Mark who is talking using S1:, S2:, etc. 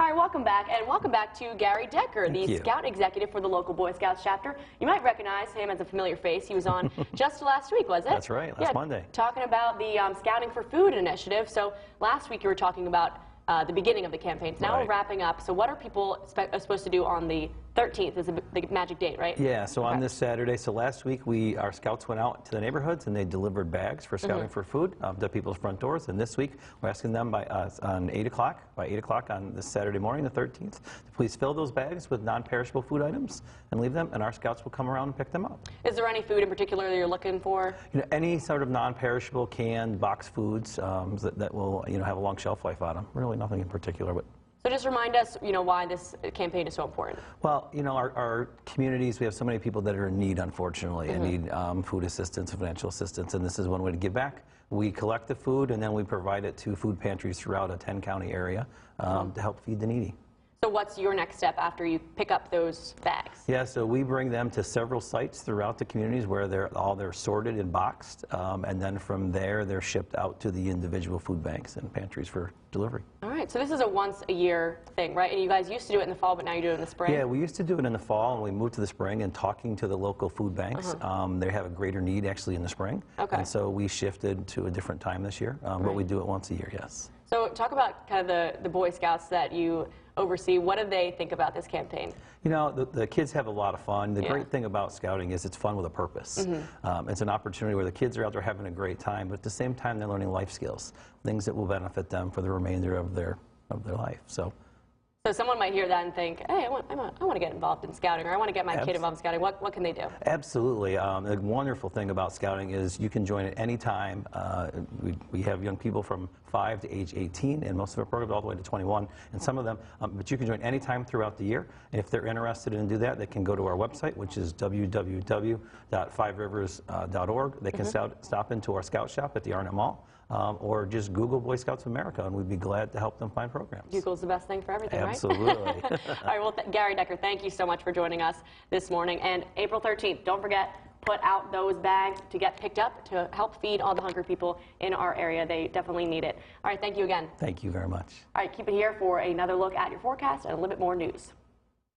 S1: All right, welcome back, and welcome back to Gary Decker, the Scout Executive for the local Boy Scouts chapter. You might recognize him as a familiar face. He was on just last week, was it?
S2: That's right, last Monday.
S1: Talking about the Scouting for Food initiative. So last week you were talking about the beginning of the campaigns. Now we're wrapping up. So what are people supposed to do on the 13th is the magic date, right?
S2: Yeah, so on this Saturday, so last week our scouts went out to the neighborhoods and they delivered bags for Scouting for Food to people's front doors. And this week we're asking them by 8 o'clock on this Saturday morning, the 13th, to please fill those bags with non-perishable food items and leave them, and our scouts will come around and pick them up.
S1: Is there any food in particular that you're looking for?
S2: Any sort of non-perishable canned box foods that will have a long shelf life on them. Really nothing in particular. But
S1: so just remind us, why this campaign is so important.
S2: Well, our communities, we have so many people that are in need, unfortunately, and need food assistance, financial assistance, and this is one way to give back. We collect the food and then we provide it to food pantries throughout a 10-county area to help feed the needy.
S1: So what's your next step after you pick up those bags?
S2: Yeah, so we bring them to several sites throughout the communities where they're sorted and boxed, and then from there they're shipped out to the individual food banks and pantries for delivery.
S1: All right, so this is a once-a-year thing, right? And you guys used to do it in the fall, but now you do it in the spring?
S2: Yeah, we used to do it in the fall, and we moved to the spring, and talking to the local food banks, they have a greater need actually in the spring. Okay. And so we shifted to a different time this year, but we do it once a year, yes.
S1: So talk about kind of the Boy Scouts that you oversee. What do they think about this campaign?
S2: The kids have a lot of fun. The great thing about scouting is it's fun with a purpose. It's an opportunity where the kids are out there having a great time, but at the same time they're learning life skills, things that will benefit them for the remainder of their life. So
S1: someone might hear that and think, hey, I want to get involved in scouting, or I want to get my kid involved in scouting. What can they do?
S2: Absolutely. The wonderful thing about scouting is you can join at any time. We have young people from 5 to age 18, and most of our programs all the way to 21, and some of them, but you can join any time throughout the year. And if they're interested in do that, they can go to our website, which is www.fiverivers.org. They can stop into our scout shop at the Arnett Mall. Or just Google Boy Scouts of America, and we'd be glad to help them find programs.
S1: Google's the best thing for everything,
S2: Absolutely.
S1: Right? All right, well, Gary Decker, thank you so much for joining us this morning. And April 13th, don't forget, put out those bags to get picked up to help feed all the hungry people in our area. They definitely need it. All right, thank you again.
S2: Thank you very much.
S1: All right, keep it here for another look at your forecast and a little bit more news.